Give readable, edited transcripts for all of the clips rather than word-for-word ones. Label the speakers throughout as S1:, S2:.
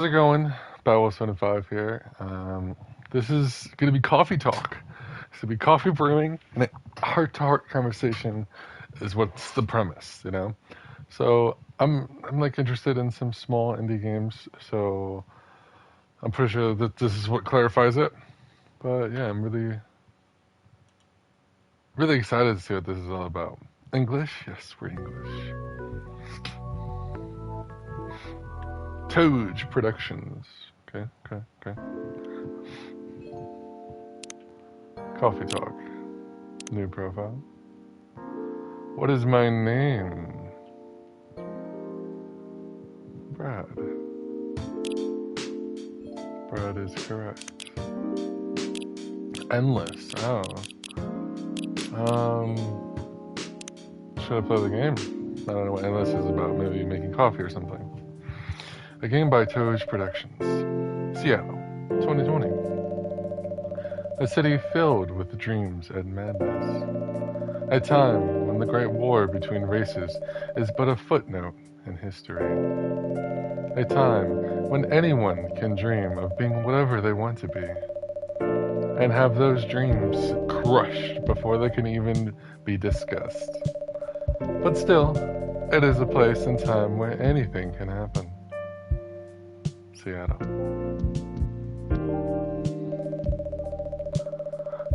S1: How's it going? Battle75 here. This is going to be coffee talk. It's going to be coffee brewing and a heart-to-heart conversation is what's the premise, you know? So I'm like interested in some small indie games, so I'm pretty sure that this is what clarifies it. But yeah, I'm really excited to see what this is all about. English? Yes, we're English. Toge Productions. Okay. Coffee talk. New profile. What is my name? Brad. Brad is correct. Endless. Oh. Should I play the game? I don't know what Endless is about. Maybe making coffee or something. A game by Toge Productions. Seattle, 2020. A city filled with dreams and madness. A time when the great war between races is but a footnote in history. A time when anyone can dream of being whatever they want to be. And have those dreams crushed before they can even be discussed. But still, it is a place and time where anything can happen. Seattle.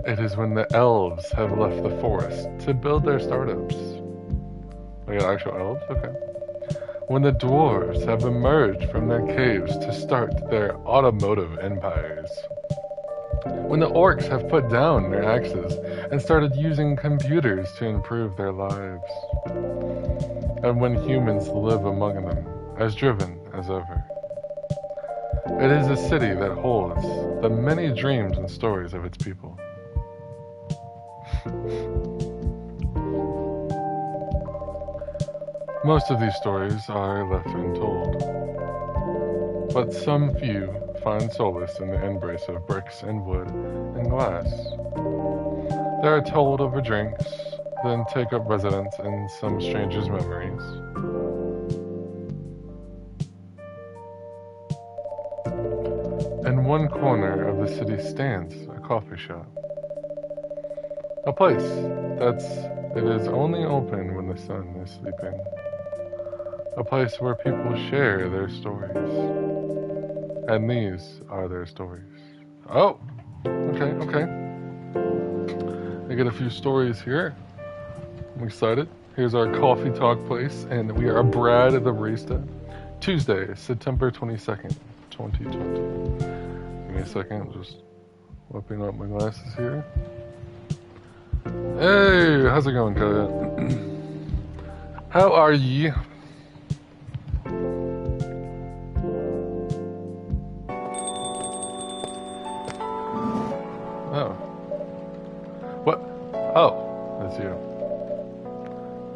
S1: It is when the elves have left the forest to build their startups. We got actual elves? Okay. When the dwarves have emerged from their caves to start their automotive empires. When the orcs have put down their axes and started using computers to improve their lives. And when humans live among them, as driven as ever. It is a city that holds the many dreams and stories of its people. Most of these stories are left untold, but some few find solace in the embrace of bricks and wood and glass. They are told over drinks, then take up residence in some stranger's memories. In one corner of the city stands a coffee shop. A place it is only open when the sun is sleeping. A place where people share their stories. And these are their stories. Oh! Okay. I get a few stories here. I'm excited. Here's our coffee talk place, and we are Brad the Barista. Tuesday, September 22nd. 2020. Give me a second, just whipping up my glasses here. Hey, how's it going, Kaya? How are ye? Oh. What? Oh, that's you.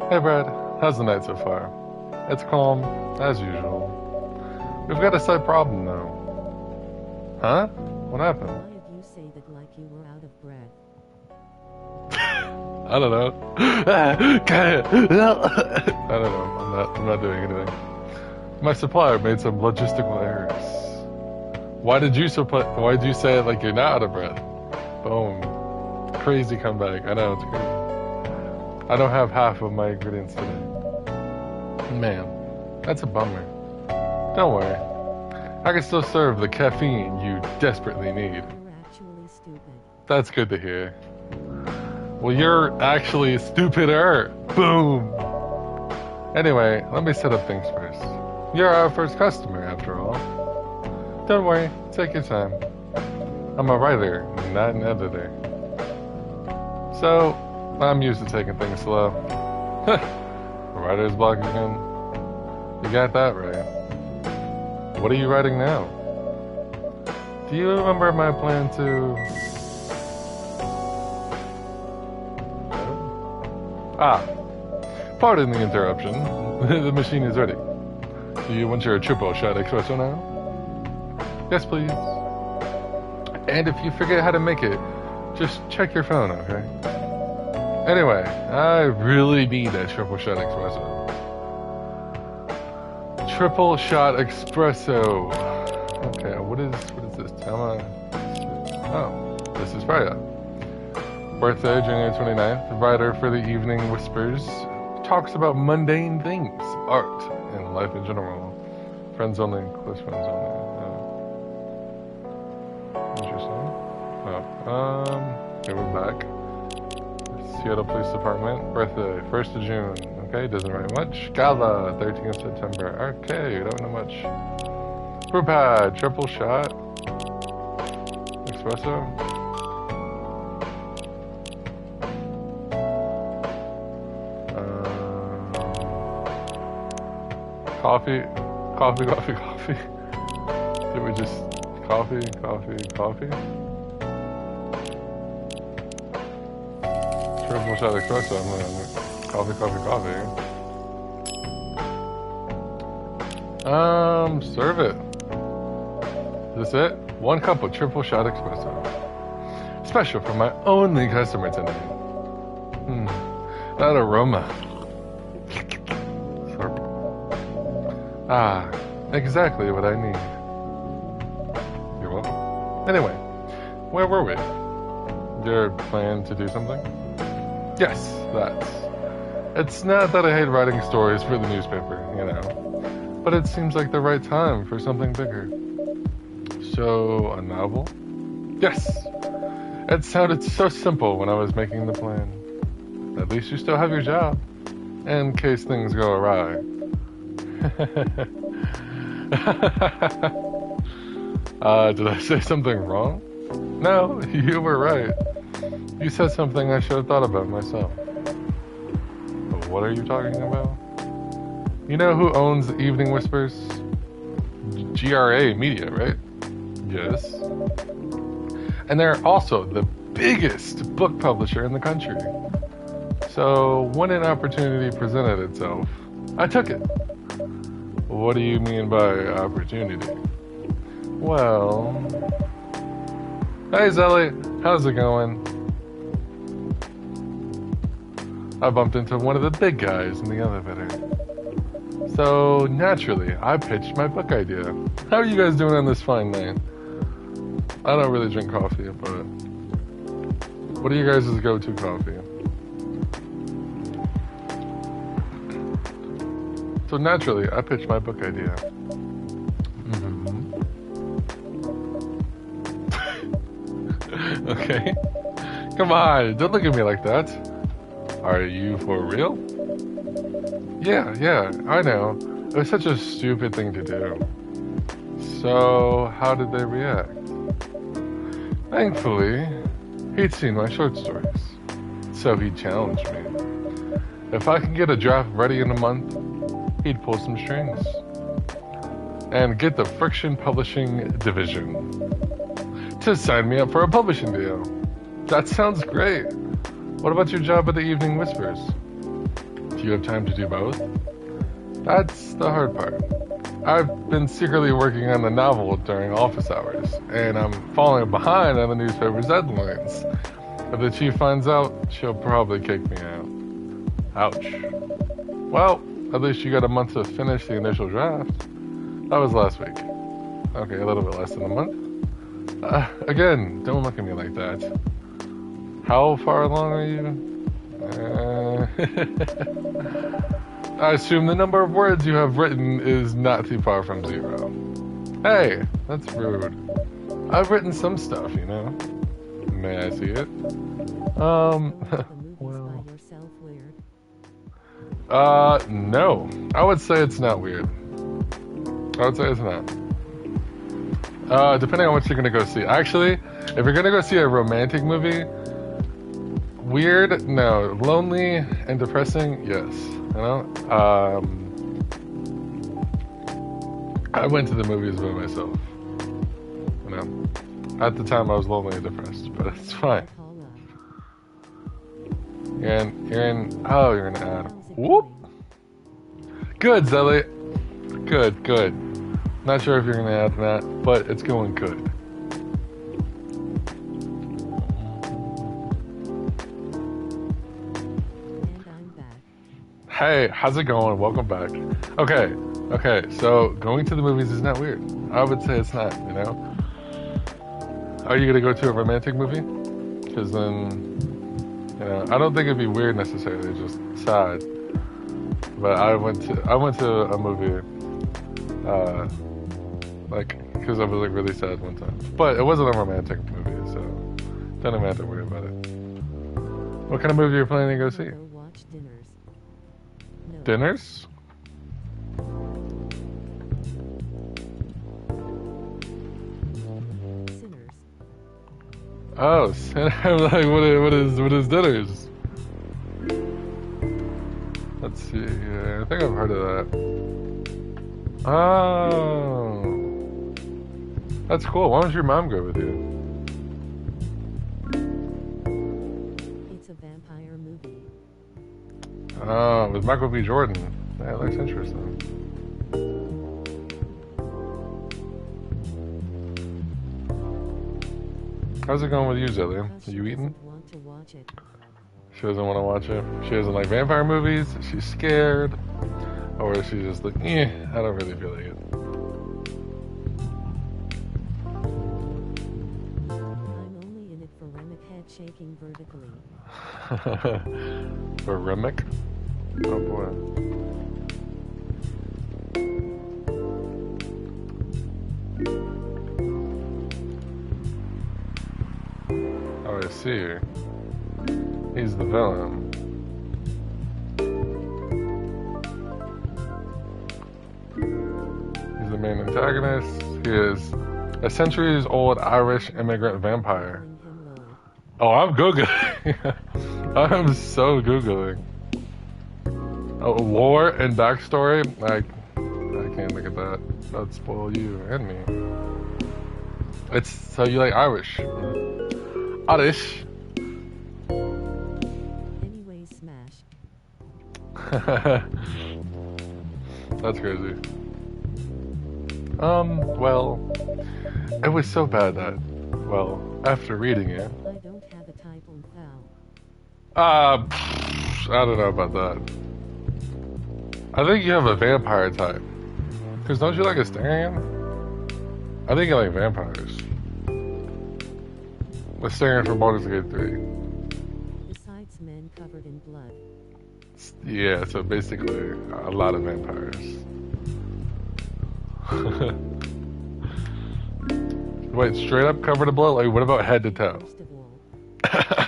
S1: Hey, Brad. How's the night so far? It's calm, as usual. We've got a slight problem, though. Huh? What happened?
S2: Why did you say that like you were out of breath?
S1: I don't know. I don't know. I'm not doing anything. My supplier made some logistical errors. Why did you say it like you're not out of breath? Boom. Crazy comeback. I know, it's crazy. I don't have half of my ingredients today. Man, that's a bummer. Don't worry. I can still serve the caffeine you desperately need.
S2: You're actually stupid.
S1: That's good to hear. Well, you're actually stupider. Boom. Anyway, let me set up things first. You're our first customer, after all. Don't worry, take your time. I'm a writer, not an editor. So, I'm used to taking things slow. Writer's block again. You got that right. What are you writing now? Do you remember my plan to... Ah, pardon the interruption. The machine is ready. Do you want your triple shot espresso now? Yes, please. And if you forget how to make it, just check your phone, okay? Anyway, I really need that triple shot espresso. Triple shot espresso. Freya. Birthday, January 29th. Writer for the Evening Whispers. Talks about mundane things, art, and life in general. Friends only, close friends only. Interesting. Okay, we're back. Seattle Police Department. Birthday, 1st of June. Okay, doesn't write much. Gala, 13th of September. Okay, don't know much. Brewpad, triple shot. Espresso. Coffee. Did we just coffee? Triple shot espresso. Coffee. Serve it. Is this it? 1 cup of triple shot espresso. Special for my only customer tonight. That aroma. Exactly what I need. You're welcome. Anyway, where were we? Your plan to do something? Yes, it's not that I hate writing stories for the newspaper, but it seems like the right time for something bigger. So, a novel? Yes! It sounded so simple when I was making the plan. At least you still have your job, in case things go awry. Did I say something wrong? No, you were right. You said something I should have thought about myself. But what are you talking about? You know who owns the Evening Whispers? GRA Media, right? Yes. And they're also the biggest book publisher in the country. So when an opportunity presented itself, I took it. What do you mean by opportunity? Well... Hey Zelly, how's it going? I bumped into one of the big guys in the elevator. So, naturally, I pitched my book idea. How are you guys doing on this fine night? I don't really drink coffee, but... What are you guys' go-to coffee? So, naturally, I pitched my book idea. Okay. Come on, don't look at me like that. Are you for real? Yeah, I know. It was such a stupid thing to do. So, how did they react? Thankfully, he'd seen my short stories. So he challenged me. If I could get a draft ready in a month, he'd pull some strings. And get the Friction Publishing Division to sign me up for a publishing deal. That sounds great. What about your job at the Evening Whispers? Do you have time to do both? That's the hard part. I've been secretly working on the novel during office hours, and I'm falling behind on the newspaper's deadlines. If the chief finds out, she'll probably kick me out. Ouch. Well, at least you got a month to finish the initial draft. That was last week. Okay, a little bit less than a month. Again, don't look at me like that. How far along are you? I assume the number of words you have written is not too far from 0. Hey, that's rude. I've written some stuff, May I see it?
S2: Well.
S1: No. I would say it's not weird. I would say it's not. Depending on what you're gonna go see. Actually, if you're gonna go see a romantic movie, weird, no. Lonely and depressing, yes. I went to the movies by myself. At the time I was lonely and depressed, but it's fine. You're in an ad. Whoop! Good, Zelly. Good. Not sure if you're gonna add that, but it's going good.
S2: And I'm back.
S1: Hey, how's it going? Welcome back. Okay, so going to the movies is not weird. I would say it's not, Are you gonna go to a romantic movie? Because then, you know, I don't think it'd be weird necessarily, just sad. But I went to a movie, like, because I was like really sad one time. But it wasn't a romantic movie, so don't even have to worry about it. What kind of movie are you planning to go see?
S2: Go watch Dinners. No.
S1: Dinners?
S2: Sinners.
S1: Oh, I'm like, what is Dinners? Let's see here. I think I've heard of that. Oh, that's cool. Why don't your mom go with you?
S2: It's a vampire movie.
S1: Oh, with Michael B. Jordan. Yeah, it looks interesting. How's it going with you, Zelly?
S2: Because
S1: Are
S2: she
S1: you eating?
S2: doesn't want to watch it.
S1: She doesn't want to watch it. She doesn't like vampire movies. She's scared, or she's just like, I don't really feel like it.
S2: I'm only in it for Remick head shaking vertically.
S1: For Remick? Oh boy. Oh, I see. He's the villain. He's the main antagonist. He is a centuries-old Irish immigrant vampire.
S2: Calling him low.
S1: Oh, I'm Googling. I'm so Googling. Oh, lore and backstory? I can't look at that. That'd spoil you and me. It's so you like Irish. Irish.
S2: Anyways, smash.
S1: That's crazy. Well, it was so bad that, well, after reading it,
S2: I don't have a type on foul.
S1: I don't know about that. I think you have a vampire type. Because don't you like Astarion? I think you like vampires. Astarion from Baldur's Gate 3.
S2: Besides men covered in blood.
S1: Yeah, so basically a lot of vampires. Wait, straight up covered in blood? Like, what about head to toe?
S2: First of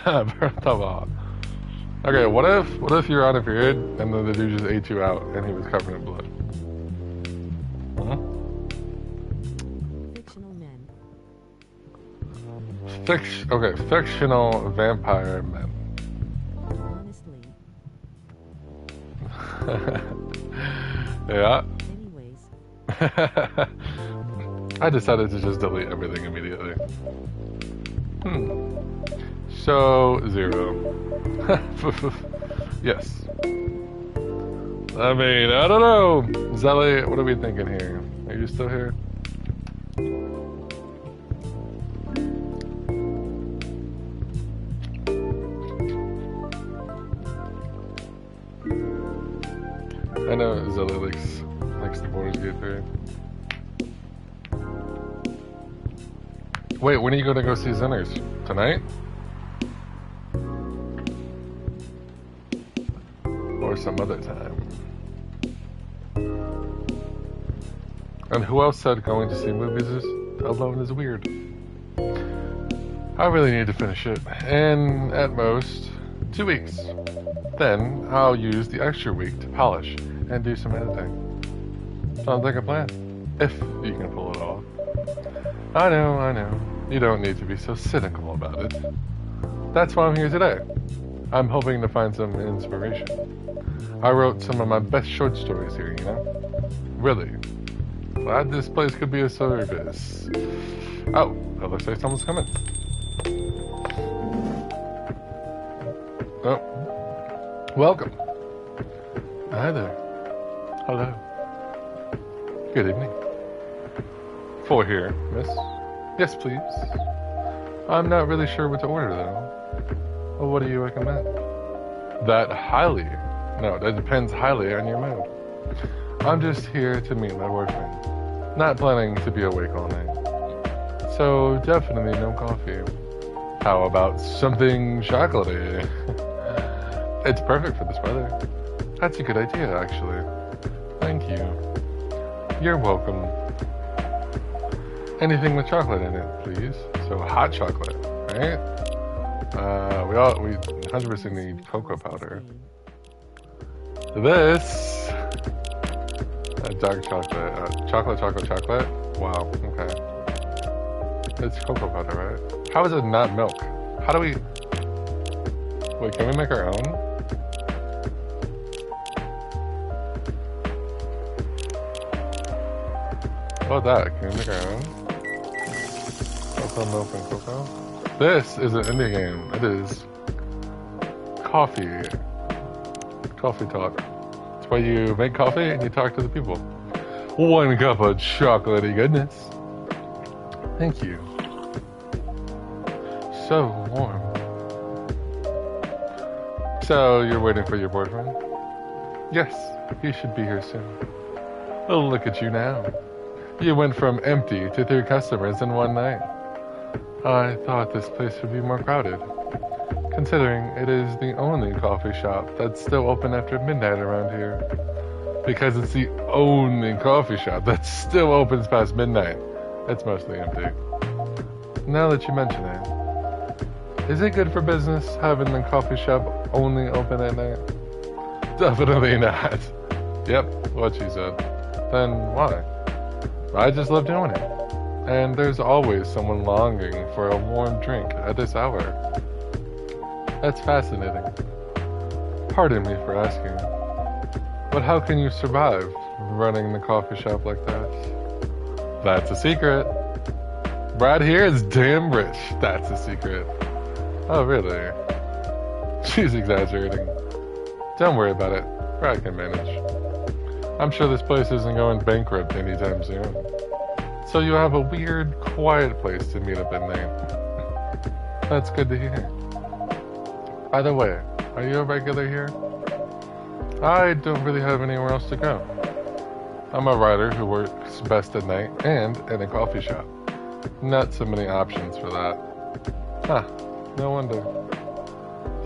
S2: all,
S1: First of all. Okay, what if you're on a period and then the dude just ate you out and he was covered in blood? Huh?
S2: fictional men.
S1: Fictional vampire men.
S2: Honestly.
S1: Yeah.
S2: Anyways,
S1: I decided to just delete everything immediately. So, 0. Yes. I mean, I don't know. Zelly, what are we thinking here? Are you still here? I know Zelly likes the Baldur's Gate 3. Wait, when are you going to go see Sinners? Tonight? Or some other time? And who else said going to see movies alone is weird? I really need to finish it. In, at most, 2 weeks. Then, I'll use the extra week to polish and do some editing. Sounds like a plan. If you can pull it off. I know. You don't need to be so cynical about it. That's why I'm here today. I'm hoping to find some inspiration. I wrote some of my best short stories here, you know? Really. Glad this place could be a service. Oh, it looks like someone's coming. Oh. Welcome. Hi there. Hello. Good evening. 4 here, miss. Yes, please. I'm not really sure what to order, though. Well, what do you recommend? That highly. No, that depends highly on your mood. I'm just here to meet my boyfriend. Not planning to be awake all night. So, definitely no coffee. How about something chocolatey? It's perfect for this weather. That's a good idea, actually. Thank you. You're welcome. Anything with chocolate in it, please. So hot chocolate, right? We 100% need cocoa powder. This dark chocolate, chocolate. Wow. Okay. It's cocoa powder, right? How is it not milk? How do we? Wait, can we make our own? How about that? Can we make our own? Cocoa, milk, and cocoa? This is an indie game. It is coffee. Coffee talk. It's where you make coffee and you talk to the people. 1 cup of chocolatey goodness. Thank you. So warm. So you're waiting for your boyfriend? Yes, he should be here soon. Oh, look at you now. You went from empty to 3 customers in one night. I thought this place would be more crowded, considering it is the only coffee shop that's still open after midnight around here. Because it's the only coffee shop that still opens past midnight. It's mostly empty. Now that you mention it, is it good for business having the coffee shop only open at night? Definitely not. Yep, what she said. Then why? I just love doing it. And there's always someone longing for a warm drink at this hour. That's fascinating. Pardon me for asking, but how can you survive running the coffee shop like that? That's a secret. Brad here is damn rich. That's a secret. Oh, really? She's exaggerating. Don't worry about it. Brad can manage. I'm sure this place isn't going bankrupt anytime soon. So you have a weird, quiet place to meet up at night. That's good to hear. By the way, are you a regular here? I don't really have anywhere else to go. I'm a writer who works best at night and in a coffee shop. Not so many options for that. Huh, no wonder.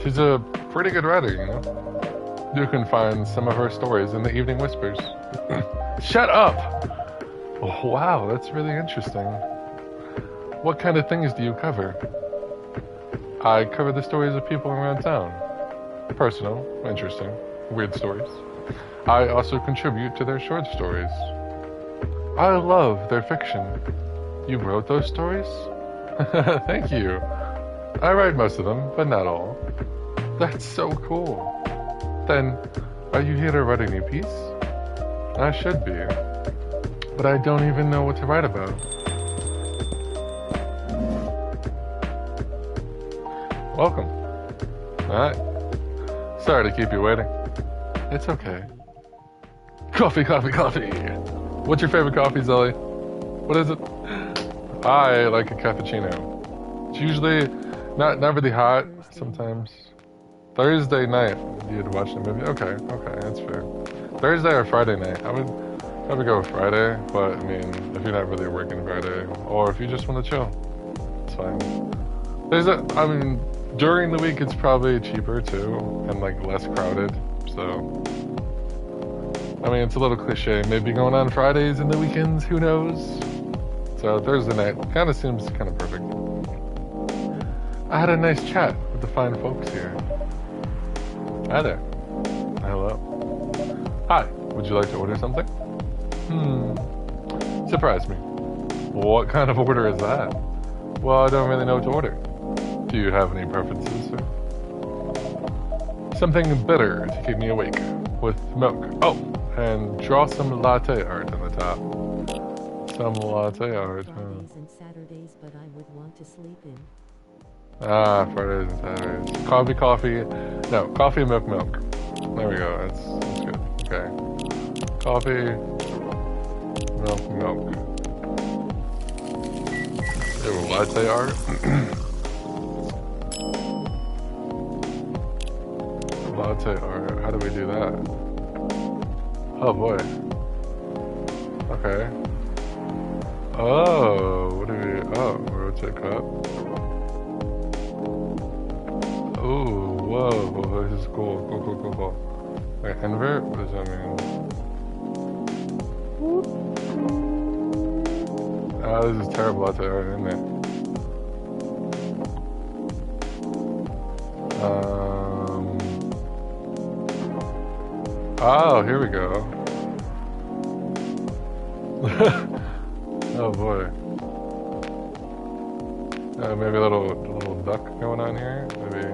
S1: She's a pretty good writer, you know? You can find some of her stories in the Evening Whispers. Shut up! Oh, wow, that's really interesting. What kind of things do you cover? I cover the stories of people around town. Personal, interesting, weird stories. I also contribute to their short stories. I love their fiction. You wrote those stories? Thank you. I write most of them, but not all. That's so cool. Then, are you here to write a new piece? I should be, but I don't even know what to write about. Welcome. Alright. Sorry to keep you waiting. It's okay. Coffee. What's your favorite coffee, Zelly? What is it? I like a cappuccino. It's usually not really hot, sometimes. Thursday night, you'd watch the movie? Okay, that's fair. Thursday or Friday night? I would probably go with Friday, but I mean, if you're not really working Friday, or if you just want to chill, it's fine. During the week it's probably cheaper too, and like less crowded, so. I mean, it's a little cliche, maybe going on Fridays and the weekends, who knows? So Thursday night kind of seems kind of perfect. I had a nice chat with the fine folks here. Hi there. Hello. Hi, would you like to order something? Surprise me. What kind of order is that? Well, I don't really know what to order. Do you have any preferences, sir? Something bitter to keep me awake, with milk. Oh, and draw some latte art on the top. Some latte art, huh?
S2: Fridays and Saturdays, but I would want to sleep in.
S1: Ah, Fridays and Saturdays. Coffee. No, coffee, milk. There we go. That's good. Okay. Coffee, milk. Ew, latte art. Latte art. How do we do that? Oh boy. Okay. Oh, what do we? Oh, rotate cup. Whoa, this is cool. Cool. Wait, invert? What does that mean? Oh, this is terrible latte art, isn't it? Oh, here we go. Oh boy. Maybe a little duck going on here. Maybe.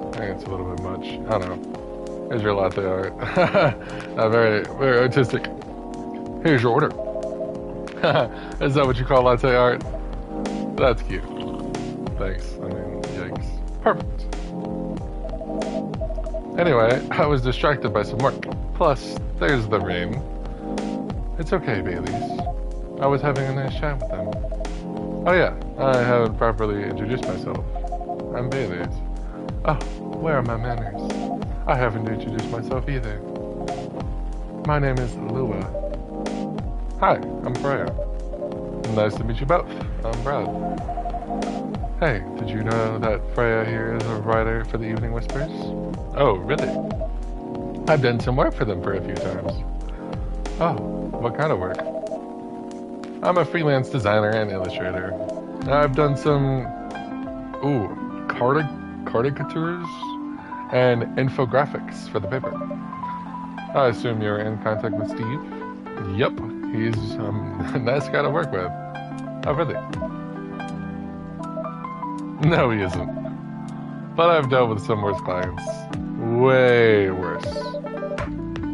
S1: I think it's a little bit much. I don't know. Here's your latte art. Very artistic. Here's your order. Is that what you call latte art? That's cute. Thanks. I mean, yikes. Perfect. Anyway, I was distracted by some work. Plus, there's the rain. It's okay, Bailey's. I was having a nice chat with them. Oh yeah, I haven't properly introduced myself. I'm Bailey's. Oh, where are my manners? I haven't introduced myself either. My name is Lua. Hi, I'm Freya. Nice to meet you both. I'm Brad. Hey, did you know that Freya here is a writer for the Evening Whispers? Oh, really? I've done some work for them for a few times. Oh, what kind of work? I'm a freelance designer and illustrator. I've done some, caricatures and infographics for the paper. I assume you're in contact with Steve? Yep, he's a nice guy to work with. Oh, really? No, he isn't. But I've dealt with some worse clients. Way worse.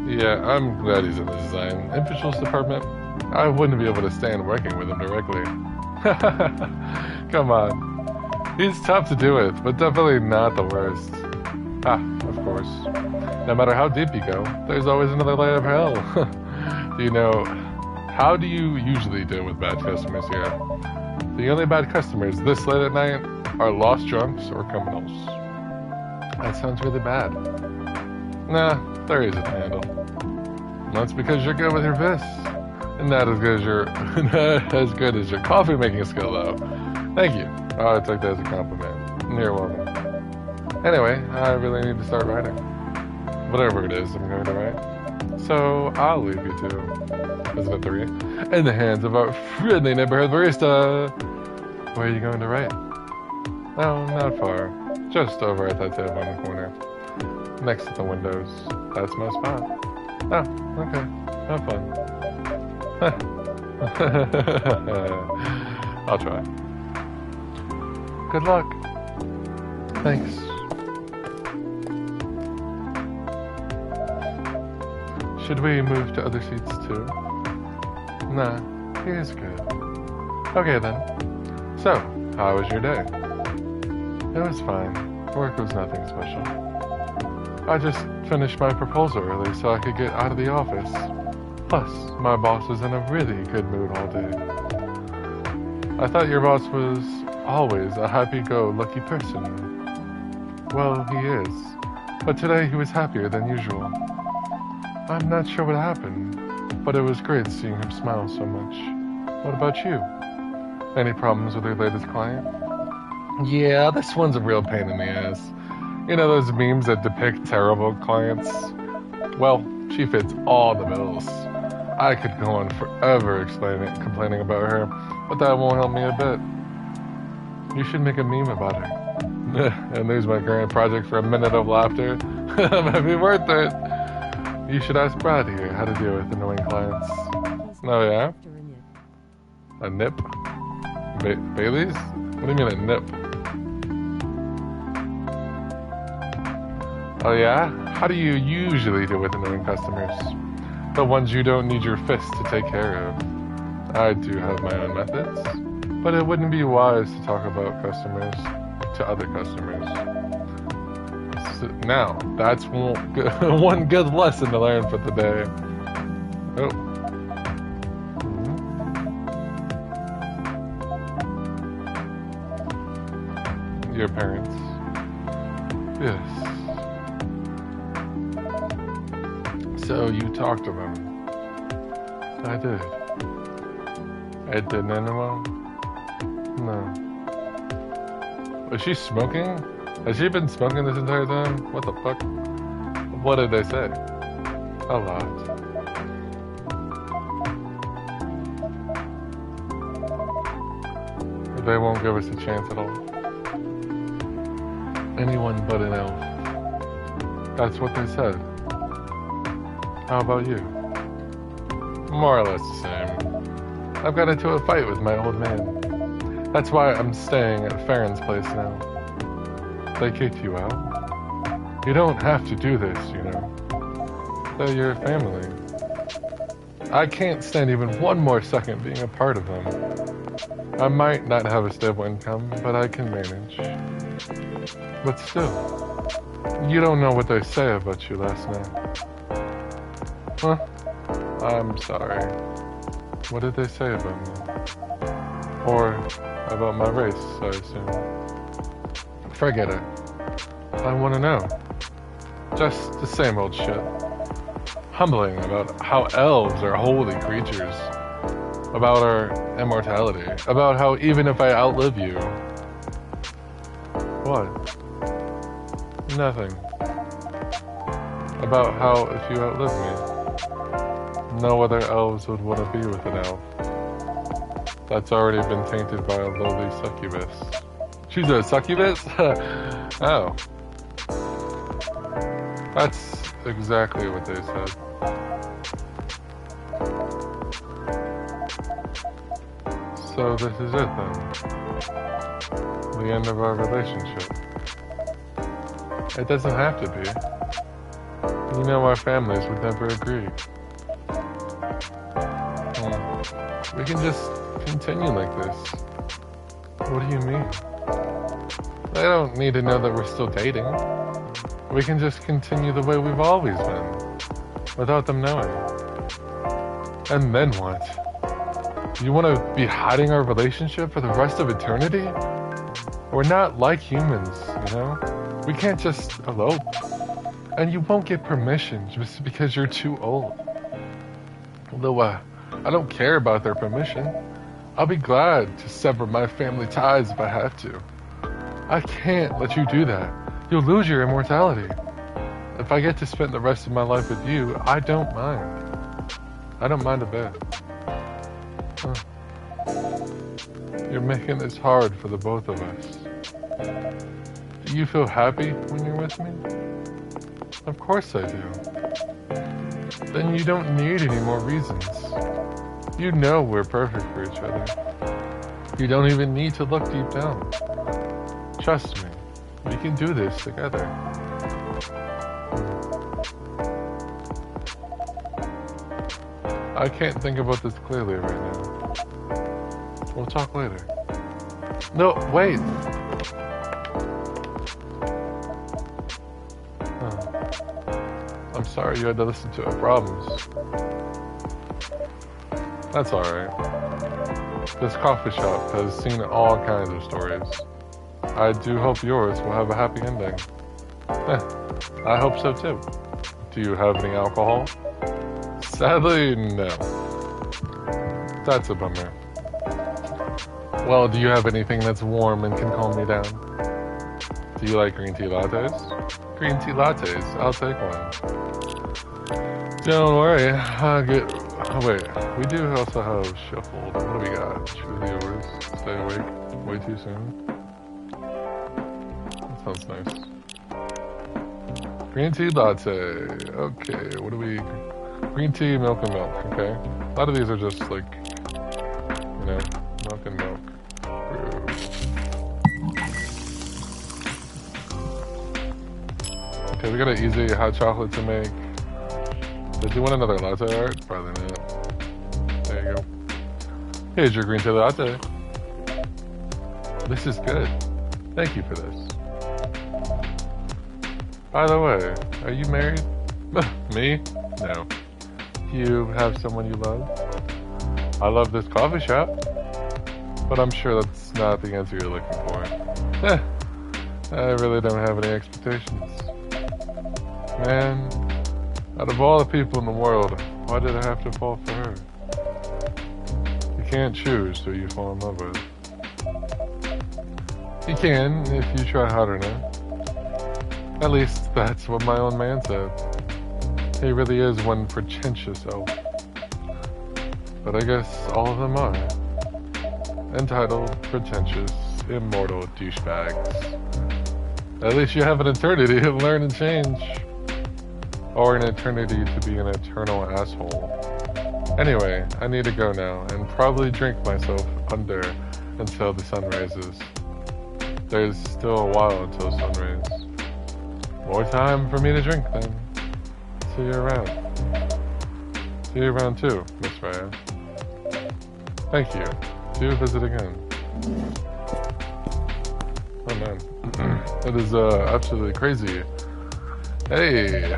S1: Yeah, I'm glad he's in the design officials department. I wouldn't be able to stand working with him directly. Come on. He's tough to do with, but definitely not the worst. Ah, of course. No matter how deep you go, there's always another layer of hell. How do you usually deal with bad customers here? The only bad customers this late at night are lost drunks or criminals. That sounds really bad. Nah, they're easy to handle. That's because you're good with your fists. Not as good as your coffee making skill, though. Thank you. I took that as a compliment. You're welcome. Anyway, I really need to start writing. Whatever it is I'm going to write. So I'll leave you two. Isn't it 3? In the hands of our friendly neighborhood barista. Where are you going to write? Oh, not far. Just over at that table in the corner. Next to the windows. That's my spot. Oh, okay. Have fun. I'll try. Good luck. Thanks. Should we move to other seats too? Nah, here's good. Okay then. So, how was your day? It was fine. Work was nothing special. I just finished my proposal early so I could get out of the office. Plus, my boss was in a really good mood all day. I thought your boss was always a happy-go-lucky person. Well, he is. But today he was happier than usual. I'm not sure what happened, but it was great seeing him smile so much. What about you? Any problems with your latest client? Yeah, this one's a real pain in the ass. You know those memes that depict terrible clients? Well, she fits all the bills. I could go on forever complaining about her, but that won't help me a bit. You should make a meme about her. And there's my current project for a minute of laughter. Might be worth it. You should ask Brad here how to deal with annoying clients. Oh yeah? A nip? Bailey's? What do you mean a nip? Oh yeah? How do you usually deal with annoying customers? The ones you don't need your fist to take care of. I do have my own methods, but it wouldn't be wise to talk about customers to other customers. So now, that's one good lesson to learn for the day. Oh. Your parents. Yes. So you talked to them. I did. It didn't end well? No. Is she smoking? Has she been smoking this entire time? What the fuck? What did they say? A lot. They won't give us a chance at all. Anyone but an elf. That's what they said. How about you? More or less the same. I've got into a fight with my old man. That's why I'm staying at Farron's place now. They kicked you out? You don't have to do this, you know. They're your family. I can't stand even one more second being a part of them. I might not have a stable income, but I can manage. But still, you don't know what they say about you last night. Huh? I'm sorry. What did they say about me? Or about my race, I assume. Forget it. I want to know. Just the same old shit. Humbling about how elves are holy creatures. About our immortality. About how even if I outlive you... What? Nothing. About how if you outlive me, no other elves would want to be with an elf. That's already been tainted by a lowly succubus. She's a succubus? Oh. That's exactly what they said. So this is it then. The end of our relationship. It doesn't have to be. You know our families would never agree. We can just continue like this. What do you mean? They don't need to know that we're still dating. We can just continue the way we've always been, without them knowing. And then what? You want to be hiding our relationship for the rest of eternity? We're not like humans, you know? We can't just elope. And you won't get permission just because you're too old. Although, I don't care about their permission. I'll be glad to sever my family ties if I have to. I can't let you do that. You'll lose your immortality. If I get to spend the rest of my life with you, I don't mind. I don't mind a bit. Huh. You're making this hard for the both of us. Do you feel happy when you're with me? Of course I do. Then you don't need any more reasons. You know we're perfect for each other. You don't even need to look deep down. Trust me, we can do this together. I can't think about this clearly right now. We'll talk later. No, wait! I'm sorry you had to listen to our problems. That's alright. This coffee shop has seen all kinds of stories. I do hope yours will have a happy ending. I hope so too. Do you have any alcohol? Sadly, no. That's a bummer. Well, do you have anything that's warm and can calm me down? Do you like green tea lattes? Green tea lattes, I'll take one. Don't worry, I'll get... Oh wait, we do also have shuffled. What do we got? Choose yours. Stay awake way too soon. That sounds nice. Green tea latte. Okay, what do we... Green tea, milk and milk, okay? A lot of these are just like, you know, milk and milk. Brew. Okay, we got an easy hot chocolate to make. Did you want another latte art? Probably not. There you go. Here's your green tea latte. This is good. Thank you for this. By the way, are you married? Me? No. You have someone you love? I love this coffee shop. But I'm sure that's not the answer you're looking for. I really don't have any expectations. Man, out of all the people in the world, why did I have to fall for her? You can't choose who you fall in love with. You can if you try hard enough. At least that's what my own man said. He really is one pretentious elf. But I guess all of them are. Entitled, pretentious, immortal douchebags. At least you have an eternity to learn and change. Or an eternity to be an eternal asshole. Anyway, I need to go now and probably drink myself under until the sun rises. There's still a while until sunrise. More time for me to drink then. See you around. See you around too, Miss Raya. Thank you. Do visit again. Oh man. That is absolutely crazy. Hey!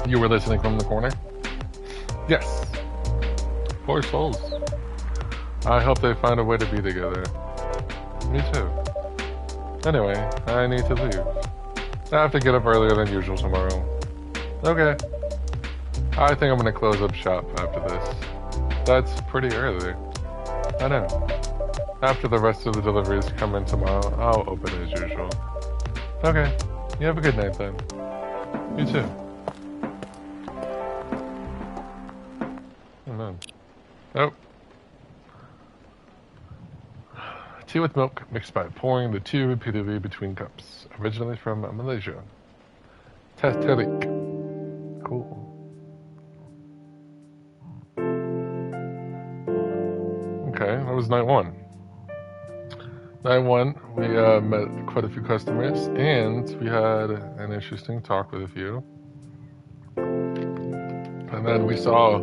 S1: You were listening from the corner? Yes. Poor souls. I hope they find a way to be together. Me too. Anyway, I need to leave. I have to get up earlier than usual tomorrow. Okay. I think I'm gonna close up shop after this. That's pretty early. I know. After the rest of the deliveries come in tomorrow, I'll open as usual. Okay. You have a good night then. You too. Oh man. Oh. Tea with milk mixed by pouring the tea repeatedly between cups. Originally from Malaysia. Teh tarik. Cool. Okay, that was night one. Night one, we met quite a few customers, and we had an interesting talk with a few. And then we saw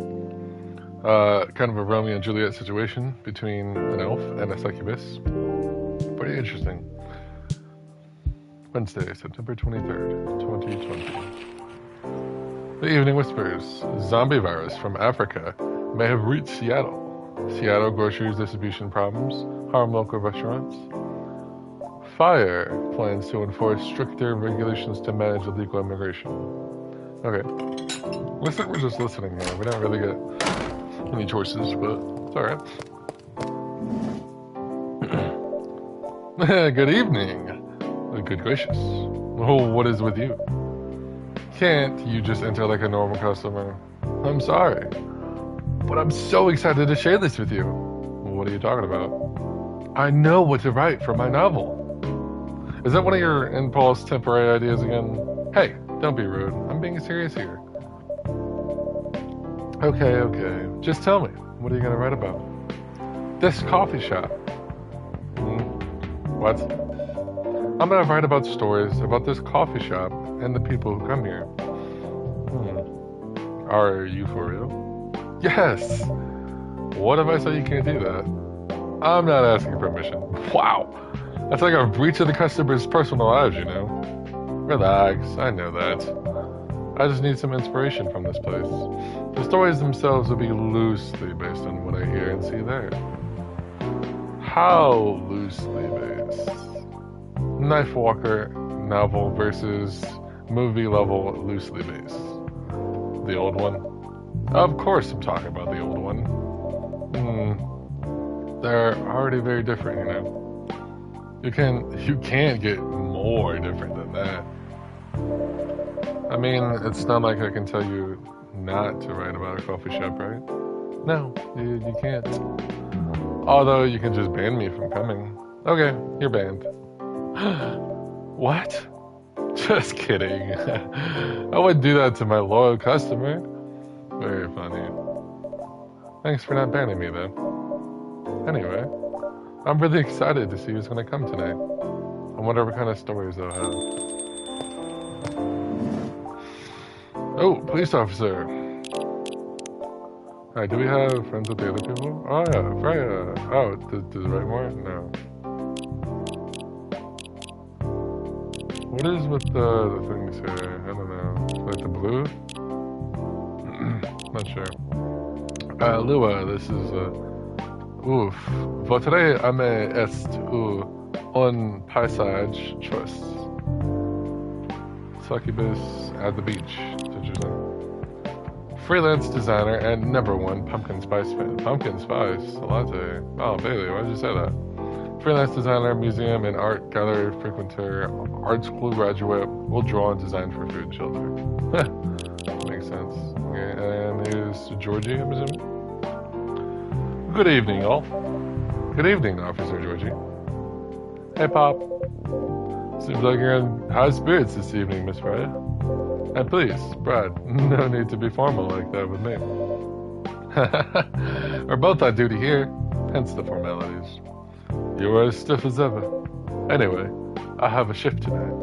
S1: kind of a Romeo and Juliet situation between an elf and a succubus. Pretty interesting. Wednesday, September 23rd, 2020. The Evening Whispers. Zombie virus from Africa may have reached Seattle. Seattle groceries distribution problems harm local restaurants. Fire plans to enforce stricter regulations to manage illegal immigration. Okay. Looks like we're just listening here. We don't really get any choices, but it's alright. Good evening. Good gracious. Oh, what is with you? Can't you just enter like a normal customer? I'm sorry, but I'm so excited to share this with you. What are you talking about? I know what to write for my novel. Is that one of your impulse temporary ideas again? Hey, don't be rude. I'm being serious here. Okay. Just tell me. What are you going to write about? This coffee shop. What? I'm going to write about stories about this coffee shop and the people who come here. Are you for real? Yes. What if I say you can't do that? I'm not asking permission. Wow. That's like a breach of the customer's personal lives, you know. Relax, I know that. I just need some inspiration from this place. The stories themselves will be loosely based on what I hear and see there. How loosely based? Knife Walker novel versus movie level loosely based. The old one? Of course I'm talking about the old one. They're already very different, you know. You can't get more different than that. I mean, it's not like I can tell you not to write about a coffee shop, right? No, you can't. Although you can just ban me from coming. Okay, you're banned. What? Just kidding. I wouldn't do that to my loyal customer. Very funny. Thanks for not banning me, though. Anyway, I'm really excited to see who's going to come tonight. I wonder what kind of stories they'll have. Oh, police officer. Alright, do we have friends with the other people? Oh yeah, Freya. Oh, does it write more? No. What is with the things here? I don't know. Like the blue? Not sure. Lua, this is Oof. Votre ame est un paysage choice. Succubus at the beach. Did you say? freelance designer and #1 pumpkin spice fan. Pumpkin spice latte. Oh, Bailey, why did you say that? Freelance designer, museum and art gallery frequenter, art school graduate, will draw and design for food and shelter. Makes sense. Okay, and here's Georgie, I'm assuming. Good evening, all. Good evening, Officer Georgie. Hey, Pop. Seems like you're in high spirits this evening, Miss Freya. And please, Brad, no need to be formal like that with me. We're both on duty here, hence the formalities. You are as stiff as ever. Anyway, I have a shift tonight,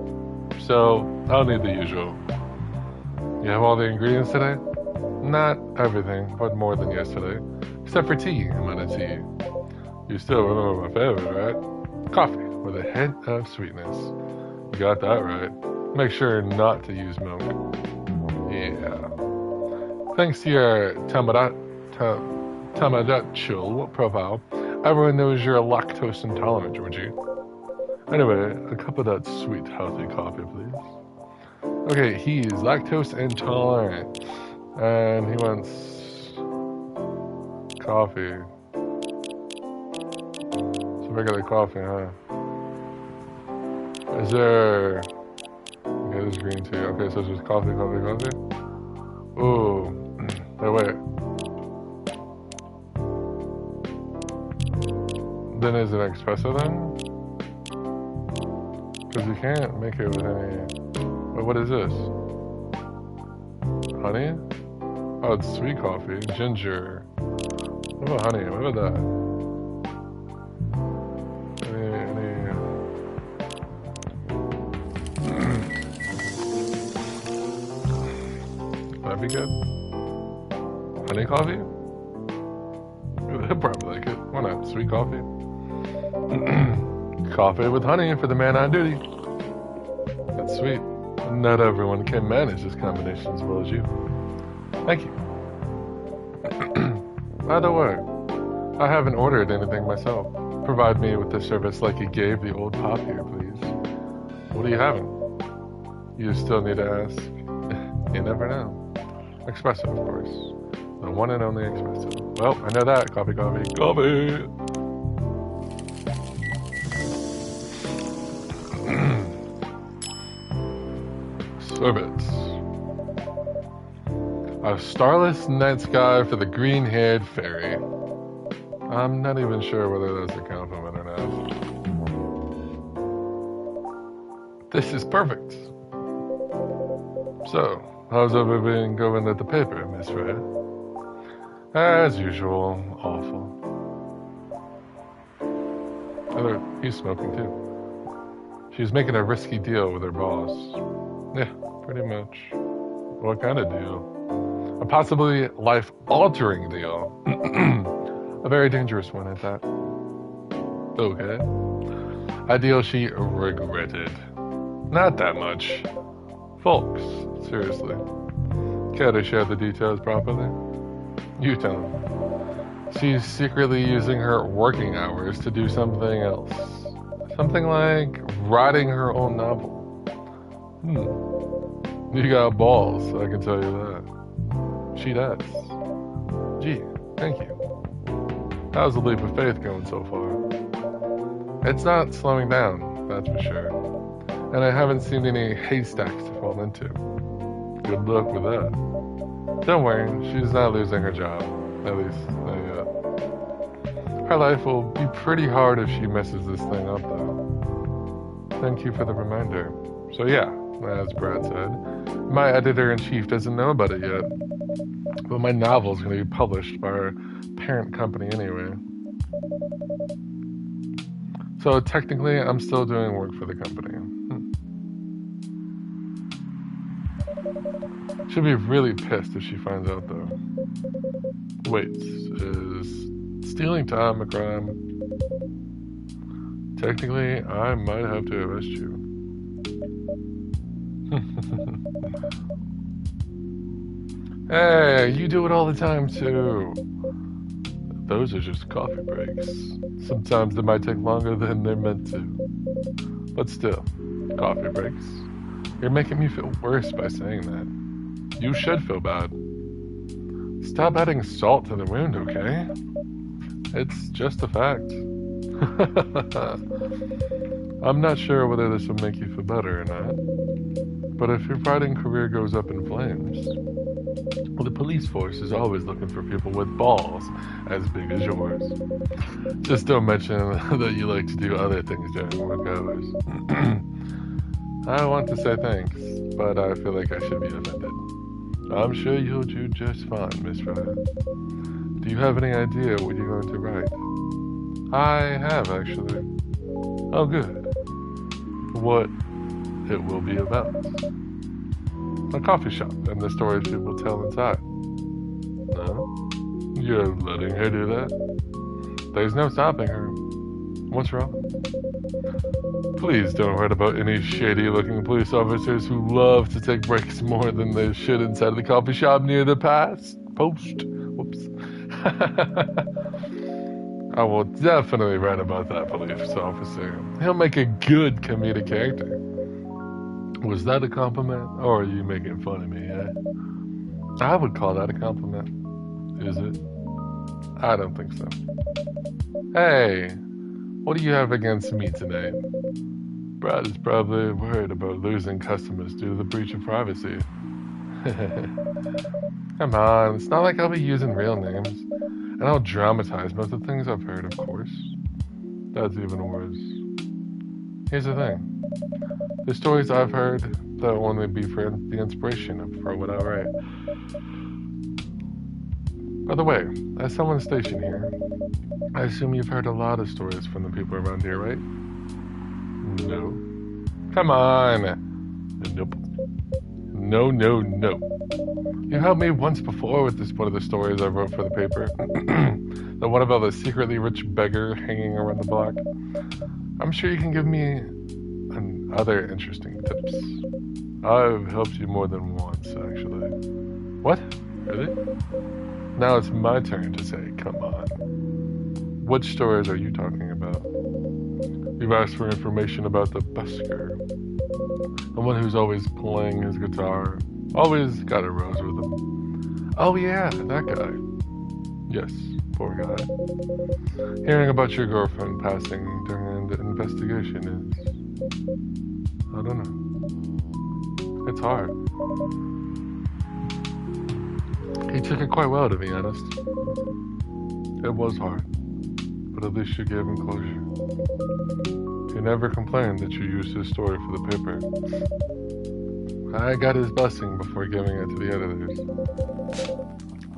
S1: so I'll need the usual. You have all the ingredients today? Not everything, but more than yesterday. Except for tea, I'm out of tea. You still remember my favorite, right? Coffee with a hint of sweetness. You got that right. Make sure not to use milk. Yeah. Thanks to your Tamadachul profile, everyone knows you're lactose intolerant, Georgie. Anyway, a cup of that sweet, healthy coffee, please. Okay, he's lactose intolerant. And he wants coffee. It's regular coffee, huh? Is there... Okay, there's green tea. Okay, so it's just coffee. Ooh. Hey, wait. Then is it espresso then? Because you can't make it with any... Wait, what is this? Honey? Oh, it's sweet coffee. Ginger. What about honey? What about that? That'd be good. Honey coffee? I'd probably like it. Why not? Sweet coffee? Coffee with honey for the man on duty. That's sweet. Not everyone can manage this combination as well as you. Thank you. By the way, I haven't ordered anything myself. Provide me with the service like you gave the old Pop here, please. What are you having? You still need to ask. You never know. Espresso, of course. The one and only espresso. Well, I know that. Coffee. Sorbets. A starless night sky for the green-haired fairy. I'm not even sure whether that's a compliment or not. This is perfect. So, how's everything going at the paper, Miss Freya? As usual, awful. Oh, he's smoking too. She's making a risky deal with her boss. Yeah, pretty much. What kind of deal? A possibly life-altering deal. A very dangerous one at that. Okay. A deal she regretted. Not that much. Folks, seriously. Care to share the details properly? You tell him. She's secretly using her working hours to do something else. Something like writing her own novel. You got balls, I can tell you that. She does. Gee, thank you. How's the leap of faith going so far? It's not slowing down, that's for sure. And I haven't seen any haystacks to fall into. Good luck with that. Don't worry, she's not losing her job. At least, not yet. Her life will be pretty hard if she messes this thing up, though. Thank you for the reminder. So yeah, as Brad said, my editor-in-chief doesn't know about it yet. But my novel is going to be published by our parent company anyway. So technically, I'm still doing work for the company. She'll be really pissed if she finds out, though. Wait, is stealing time a crime? Technically, I might have to arrest you. Hey, you do it all the time, too. Those are just coffee breaks. Sometimes they might take longer than they're meant to. But still, coffee breaks. You're making me feel worse by saying that. You should feel bad. Stop adding salt to the wound, okay? It's just a fact. I'm not sure whether this will make you feel better or not, but if your writing career goes up in flames, well, the police force is always looking for people with balls as big as yours. Just don't mention that you like to do other things during work hours. I want to say thanks, but I feel like I should be offended. I'm sure you'll do just fine, Miss Ryder. Do you have any idea what you're going to write? I have, actually. Oh, good. What it will be about? A coffee shop and the stories people tell inside. No? You're letting her do that? There's no stopping her. What's wrong? Please don't write about any shady-looking police officers who love to take breaks more than they should inside the coffee shop near the post. Whoops. I will definitely write about that police officer. He'll make a good comedic character. Was that a compliment, or are you making fun of me, eh? I would call that a compliment. Is it? I don't think so. Hey, what do you have against me tonight? Brad is probably worried about losing customers due to the breach of privacy. Come on, it's not like I'll be using real names. And I'll dramatize most of the things I've heard, of course. That's even worse. Here's the thing. The stories I've heard, they'll only be for the inspiration for what I write. By the way, as someone stationed here, I assume you've heard a lot of stories from the people around here, right? No. Come on! Nope. No. You helped me once before with one of the stories I wrote for the paper. The one about the secretly rich beggar hanging around the block. I'm sure you can give me other interesting tips. I've helped you more than once, actually. What? Really? Now it's my turn to say, come on. Which stories are you talking about? You've asked for information about the busker. The one who's always playing his guitar. Always got a rose with him. Oh yeah, that guy. Yes, poor guy. Hearing about your girlfriend passing during the investigation is... I don't know. It's hard. He took it quite well, to be honest. It was hard, but at least you gave him closure. He never complained that you used his story for the paper. I got his blessing before giving it to the editors.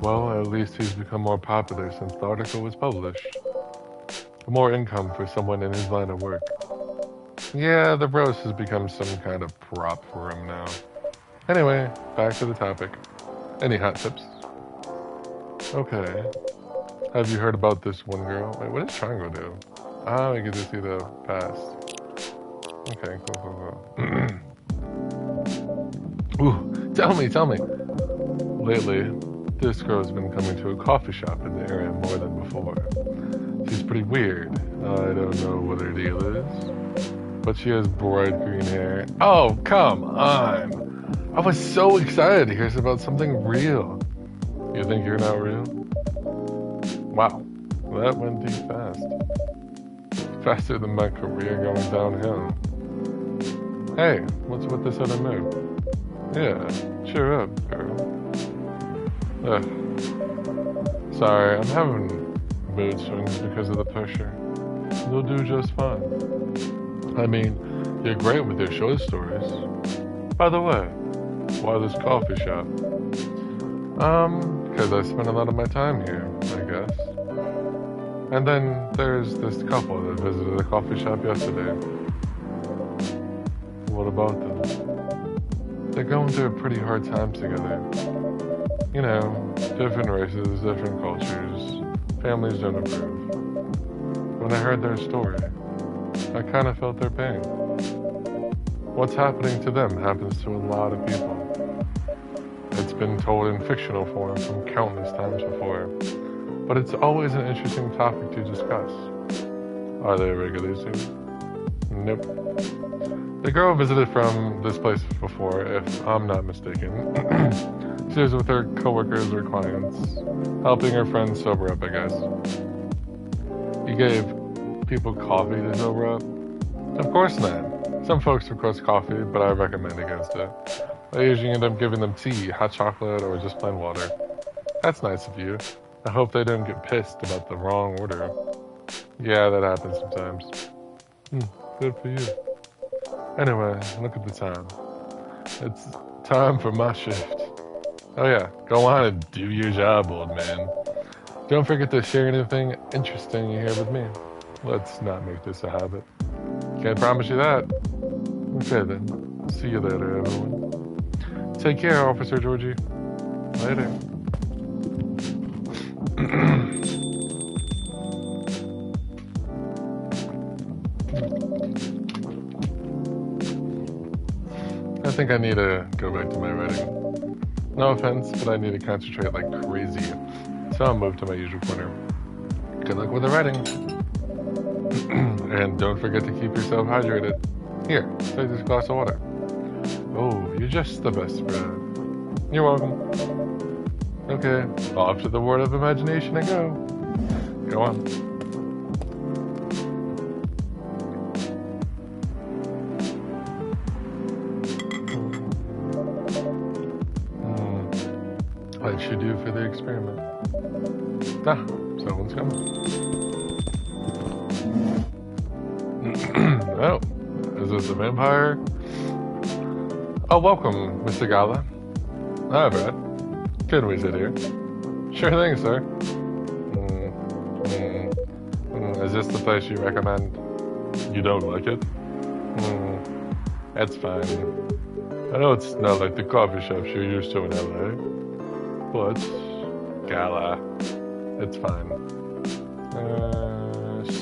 S1: Well, at least he's become more popular since the article was published. More income for someone in his line of work. Yeah, the roast has become some kind of prop for him now. Anyway, back to the topic. Any hot tips? Okay. Have you heard about this one girl? Wait, what does triangle do? Ah, we get to see the past. Okay, cool. Ooh, tell me. Lately, this girl's been coming to a coffee shop in the area more than before. She's pretty weird. I don't know what her deal is, but she has bright green hair. Oh, come on! I was so excited to hear about something real. You think you're not real? Wow, that went too fast. Faster than my career going downhill. Hey, what's with this other move? Yeah, cheer up, girl. Ugh. Sorry, I'm having mood swings because of the pressure. You'll do just fine. I mean, you're great with your short stories. By the way, why this coffee shop? Because I spend a lot of my time here, I guess. And then there's this couple that visited the coffee shop yesterday. What about them? They're going through a pretty hard time together. You know, different races, different cultures. Families don't approve. When I heard their story, I kind of felt their pain. What's happening to them happens to a lot of people. It's been told in fictional form from countless times before. But it's always an interesting topic to discuss. Are they regulars here? Nope. The girl visited from this place before, if I'm not mistaken. She was with her coworkers or clients, helping her friends sober up, I guess. You gave people coffee to sober up? Of course not. Some folks request coffee, but I recommend against it. I usually end up giving them tea, hot chocolate, or just plain water. That's nice of you. I hope they don't get pissed about the wrong order. Yeah, that happens sometimes. Good for you. Anyway, look at the time. It's time for my shift. Oh yeah, go on and do your job, old man. Don't forget to share anything interesting you hear with me. Let's not make this a habit. Can't promise you that. Okay then. See you later, everyone. Take care, Officer Georgie. Later. I think I need to go back to my writing. No offense, but I need to concentrate like crazy. So I'll move to my usual corner. Good luck with the writing. And don't forget to keep yourself hydrated. Here, take this glass of water. Oh, you're just the best, Brad. You're welcome. Okay, off to the world of imagination I go. Go on. What should you do for the experiment? Ah, someone's coming. Oh, is this a vampire? Oh, welcome, Mr. Gala. Hi, Brad. Can we sit here? Sure thing, sir. Is this the place you recommend? You don't like it? That's fine. I know it's not like the coffee shops you're used to in LA, but Gala, it's fine.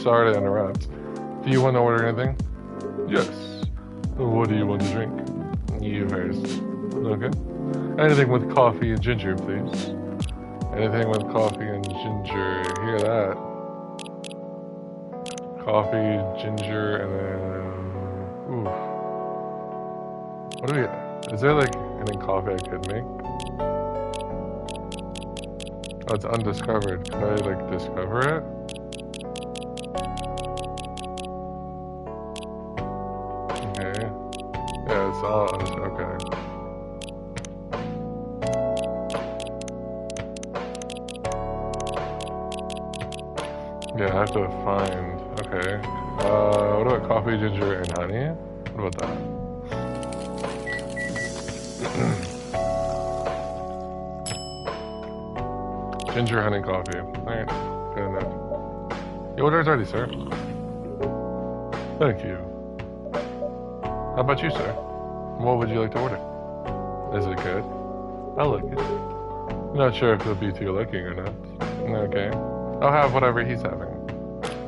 S1: Sorry to interrupt. Do you want to order anything? Yes. What do you want to drink? You first. Okay. Anything with coffee and ginger, please. Anything with coffee and ginger. Hear that? Coffee, ginger, and then... Oof. What do we got? Is there like any coffee I could make? Oh, it's undiscovered. Can I like discover it? Okay. Yeah, it's all okay. Yeah, I have to find. Okay. What about coffee, ginger, and honey? What about that? Ginger, honey, coffee. Alright, good enough. The order is ready, sir. Thank you. How about you, sir? What would you like to order? Is it good? I like it. Not sure if it'll be to your liking or not. Okay. I'll have whatever he's having.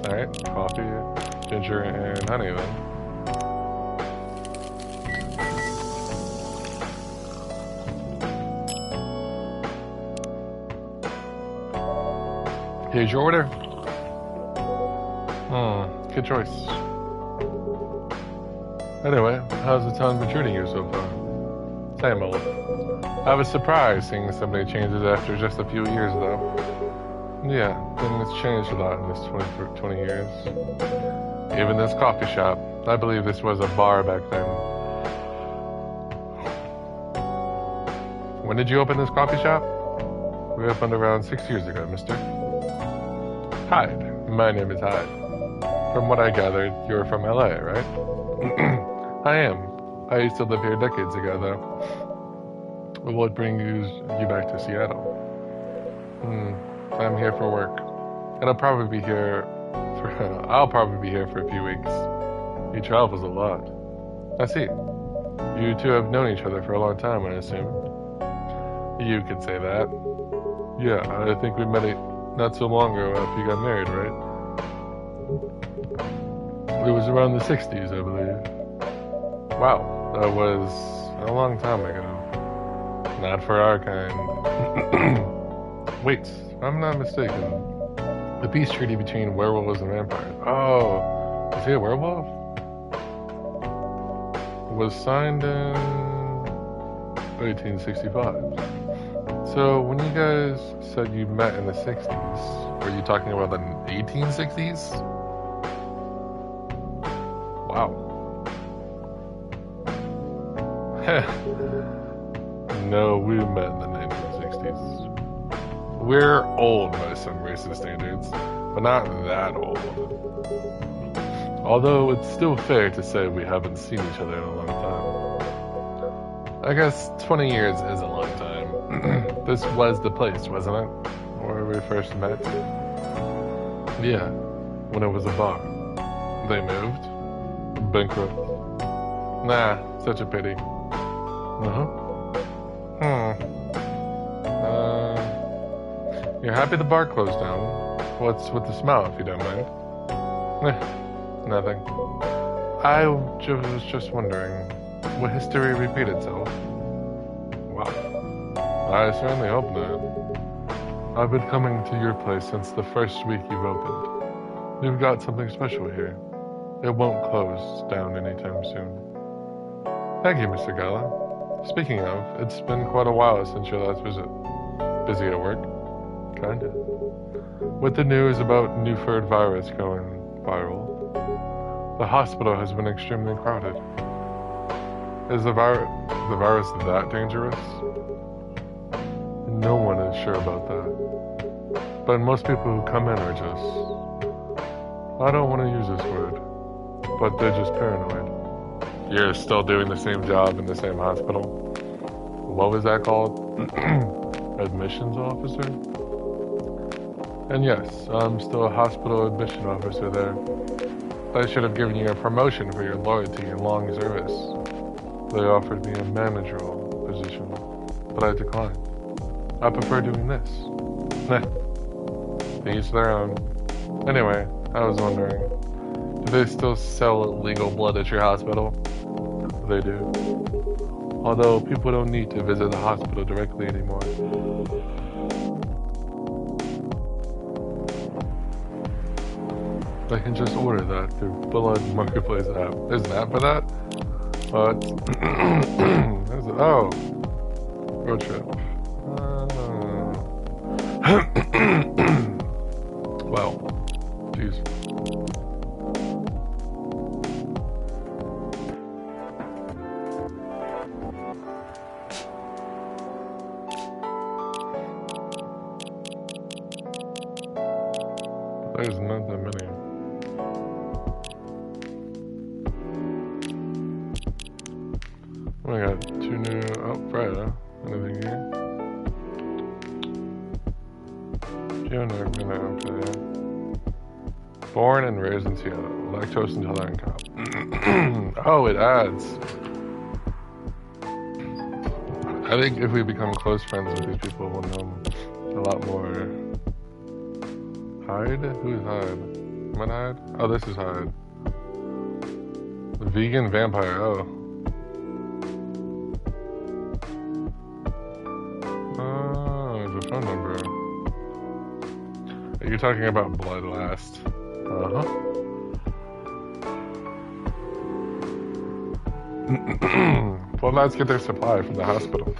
S1: Alright, coffee, ginger, and honey then. Here's your order. Good choice. Anyway, how's the town been treating you so far? Same old. I was surprised seeing so many changes after just a few years, though. Yeah, things changed a lot in this 20 years. Even this coffee shop. I believe this was a bar back then. When did you open this coffee shop? We opened around 6 years ago, mister. Hyde. My name is Hyde. From what I gathered, you're from LA, right? I am. I used to live here decades ago, though. But what brings you back to Seattle? I'm here for work. And I'll probably be here for a few weeks. He travels a lot. I see. You two have known each other for a long time, I assume. You could say that. Yeah, I think we met not so long ago after you got married, right? It was around the 60s, I believe. Wow, that was a long time ago. Not for our kind. Wait, if I'm not mistaken. The peace treaty between werewolves and vampires. Oh, is he a werewolf? Was signed in 1865. So, when you guys said you met in the 60s, were you talking about the 1860s? Wow. No, we met in the 1960s. We're old by some racist standards, but not that old. Although it's still fair to say we haven't seen each other in a long time. I guess 20 years is a long time. This was the place, wasn't it? Where we first met? Yeah, when it was a bar. They moved? Bankrupt. Nah, such a pity. You're happy the bar closed down. What's with the smile, if you don't mind? Nothing. I was just wondering, will history repeat itself? Wow. I certainly hope not. I've been coming to your place since the first week you've opened. You've got something special here. It won't close down anytime soon. Thank you, Mr. Gala. Speaking of, it's been quite a while since your last visit. Busy at work? Kinda. With the news about Newford virus going viral, the hospital has been extremely crowded. Is the virus that dangerous? No one is sure about that. But most people who come in are just... I don't want to use this word, but they're just paranoid. You're still doing the same job in the same hospital? What was that called? Admissions officer? And yes, I'm still a hospital admission officer there. I should have given you a promotion for your loyalty and long service. They offered me a managerial position, but I declined. I prefer doing this. Each their own. Anyway, I was wondering, do they still sell illegal blood at your hospital? They do. Although people don't need to visit the hospital directly anymore. They can just order that through Blood Marketplace app. There's an app for that? What? Oh. Road trip. Well, jeez. There's not that many. I got 2 new. Oh, right, huh? Anything here? Okay. Born and raised in Seattle. Lactose intolerant cop. Oh, it adds. I think if we become close friends with these people, we'll know a lot more. Hyde? Who's Hyde? Am I Hyde? Oh, this is Hyde. The vegan vampire. Oh. The phone number. You're talking about Blood Last. Blood Last get their supply from the hospital.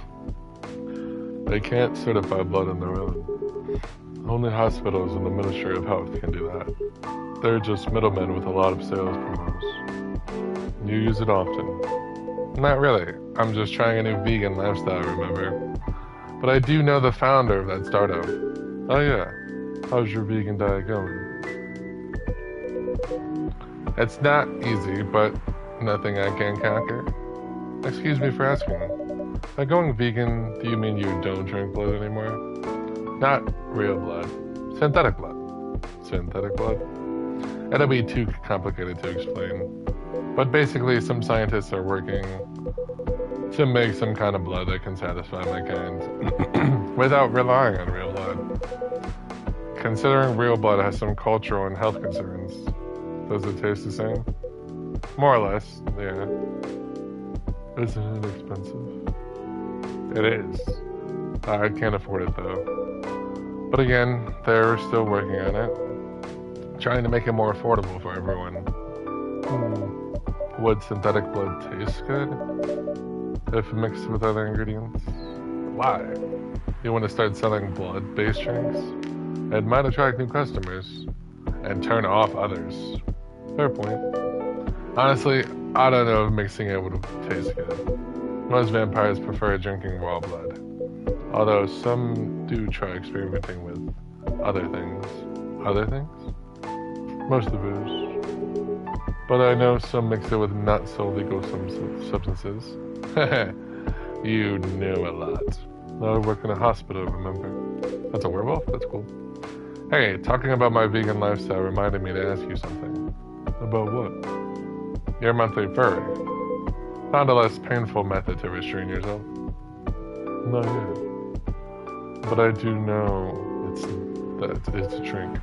S1: They can't certify blood on their own. Only hospitals and the Ministry of Health can do that. They're just middlemen with a lot of sales promos. You use it often. Not really. I'm just trying a new vegan lifestyle, remember? But I do know the founder of that startup. Oh yeah. How's your vegan diet going? It's not easy, but nothing I can't conquer. Excuse me for asking. By going vegan, do you mean you don't drink blood anymore? Not real blood. Synthetic blood. Synthetic blood? It'll be too complicated to explain. But basically, some scientists are working to make some kind of blood that can satisfy my kind without relying on real blood. Considering real blood has some cultural and health concerns, does it taste the same? More or less, yeah. Isn't it expensive? It is. I can't afford it though. But again, they're still working on it. Trying to make it more affordable for everyone. Would synthetic blood taste good if mixed with other ingredients? Why? You want to start selling blood-based drinks? It might attract new customers and turn off others. Fair point. Honestly, I don't know if mixing it would taste good. Most vampires prefer drinking raw blood, although some do try experimenting with other things. Other things? Mostly booze. But I know some mix it with not so legal substances. You know a lot. I work in a hospital, remember? That's a werewolf? That's cool. Hey, talking about my vegan lifestyle reminded me to ask you something. About what? Your monthly furry. Found a less painful method to restrain yourself? Not yet. But I do know it's a drink.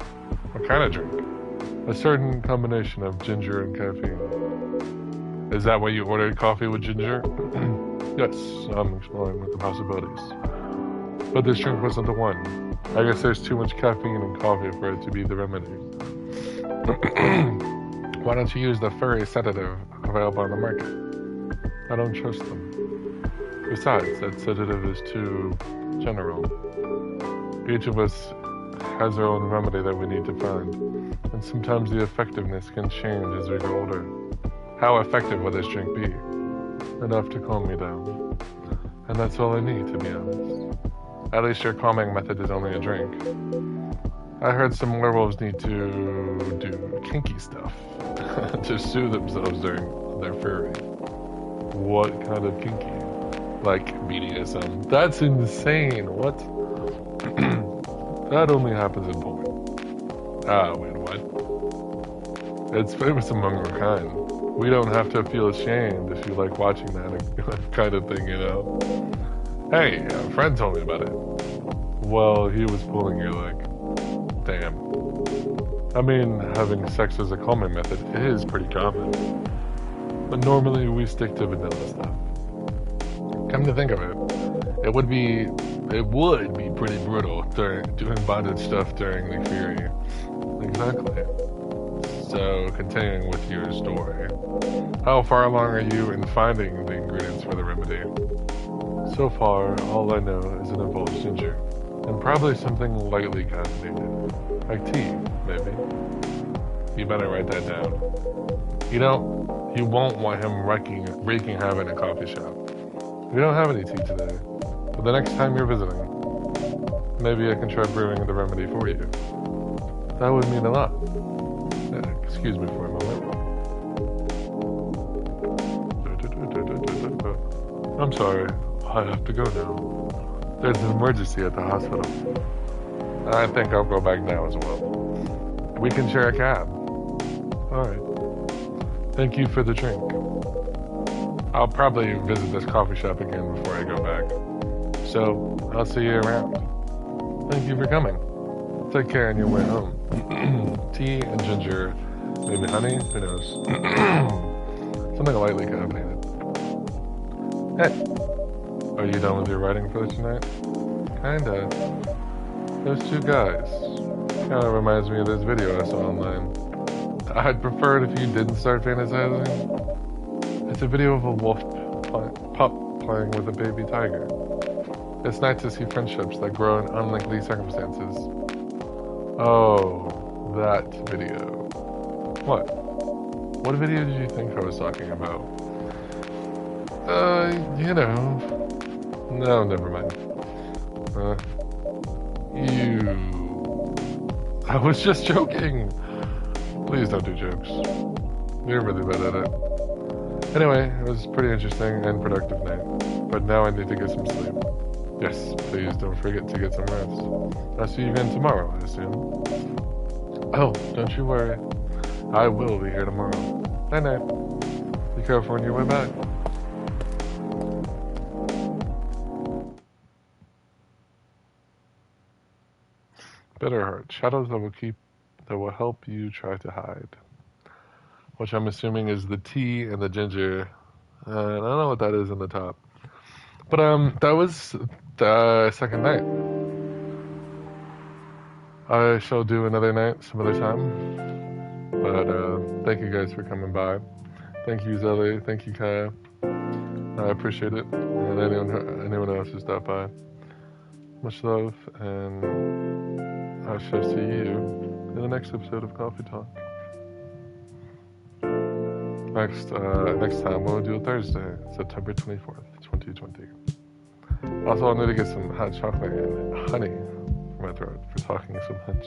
S1: What kind of drink? A certain combination of ginger and caffeine. Is that why you ordered coffee with ginger? Yes, I'm exploring with the possibilities. But this drink wasn't the one. I guess there's too much caffeine in coffee for it to be the remedy. Why don't you use the furry sedative available on the market? I don't trust them. Besides, that sedative is too general. Each of us has our own remedy that we need to find, and sometimes the effectiveness can change as we get older. How effective will this drink be? Enough to calm me down. And that's all I need, to be honest. At least your calming method is only a drink. I heard some werewolves need to do kinky stuff to soothe themselves during their fury. What kind of kinky? Like BDSM? That's insane. What? That only happens in porn. Ah, wait, what? It's famous among our kind. We don't have to feel ashamed if you like watching that kind of thing, you know? Hey, a friend told me about it. Well, he was pulling your leg. Damn. I mean, having sex as a calming method is pretty common. But normally we stick to vanilla stuff. Come to think of it, it would be pretty brutal doing bondage stuff during the fury. Exactly. So, continuing with your story. How far along are you in finding the ingredients for the remedy? So far, all I know is it involves ginger, and probably something lightly caffeinated, like tea, maybe. You better write that down. You won't want him wreaking havoc in a coffee shop. We don't have any tea today, but the next time you're visiting, maybe I can try brewing the remedy for you. That would mean a lot. Excuse me for a moment. I'm sorry, I have to go now. There's an emergency at the hospital. I think I'll go back now as well. We can share a cab. Alright. Thank you for the drink. I'll probably visit this coffee shop again before I go back. So, I'll see you around. Thank you for coming. Take care on your way home. Tea and ginger, maybe honey, who knows. Something lightly caffeinated. Hey, are you done with your writing for tonight? Kinda. Those two guys. Kinda reminds me of this video I saw online. I'd prefer it if you didn't start fantasizing. It's a video of a wolf pup playing with a baby tiger. It's nice to see friendships that grow in unlikely circumstances. Oh, that video. What? What video did you think I was talking about? No, never mind. I was just joking. Please don't do jokes. You're really bad at it. Anyway, it was pretty interesting and productive night. But now I need to get some sleep. Yes, please don't forget to get some rest. I'll see you again tomorrow, I assume. Oh, don't you worry. I will be here tomorrow. Night-night. Be careful on your way back. Bitterheart. Shadows that will help you try to hide. Which I'm assuming is the tea and the ginger. I don't know what that is in the top. But that was the second night. I shall do another night some other time. But thank you guys for coming by. Thank you, Zelly. Thank you, Kaya. I appreciate it. And anyone else who stopped by. Much love, and I shall see you in the next episode of Coffee Talk. Next time we'll do a Thursday, September 24th, 2020. Also, I need to get some hot chocolate and honey for my throat for talking so much.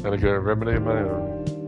S1: Gotta get a remedy of my own.